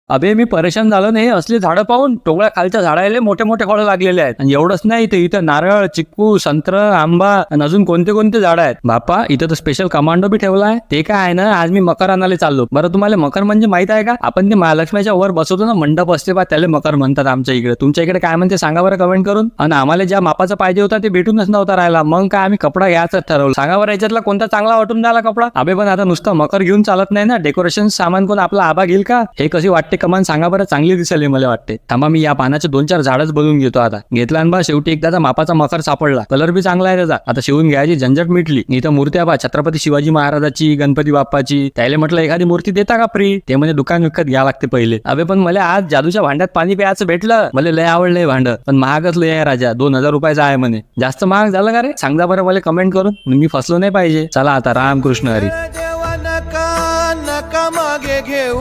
अबे मी परेशान झालो नाही, असले झाडं पाहून. टोकळ्या खालच्या झाडाला मोठे मोठे फळं लागलेले आहेत. आणि एवढंच नाही, तर इथं नारळ, चिक्कू, संत्र, आंबा आणि अजून कोणते कोणते झाडं आहेत. बापा इथं तर स्पेशल कमांडो बी ठेवलाय. ते काय आहे ना, आज मी मकर आणायला चाललो. बरं तुम्हाला मकर म्हणजे माहित आहे का? आपण ते महालक्ष्मीच्या वर बसवतो ना, मंडप असते बा, त्याला मकर म्हणतात आमच्या इकडे. तुमच्या इकडे काय म्हणते सांगा बरं कमेंट करून. आणि आम्हाला ज्या मापाचा पाहिजे होता ते भेटूनच नव्हता राहिला. मग काय आम्ही कपडा घ्यायचं ठरवलं. सांगा बरं याच्यातला कोणता चांगला वाटून द्याला कपडा. अबे पण आता नुसतं मकर घेऊन चालत नाही ना, डेकोरेशन सामान कोण आपला आबा घेईल का? हे कशी वाटते कमान सांगा बरं, चांगली दिसेल मला वाटते. थांबा मी या पानाचे 2-4 झाडच बदलून घेतो. आता घेतला बा, शेवटी एकदाचा मापाचा मकर सापडला. कलर बी चांगला आहे त्याचा. आता शिवून घ्यायची झंझट मिटली. इथं मूर्त्या बा, छत्रपती शिवाजी महाराजाची, गणपती बाप्पाची. त्याला म्हटलं एखादी मूर्ती देता का फ्री? ते म्हणजे दुकान विकत घ्या लागते पहिले. अबे पण मला आज जादूच्या भांड्यात पाणी प्यायचं भेटलं. मला लय आवडलंय भांड, पण महागच लय आहे राजा. 2000 रुपयाचं आहे म्हणे. जास्त महाग झालं का रे? सांगा बरं मला कमेंट करून, मी फसलो नाही पाहिजे. चला आता रामकृष्ण हरी. नका मागे घेऊ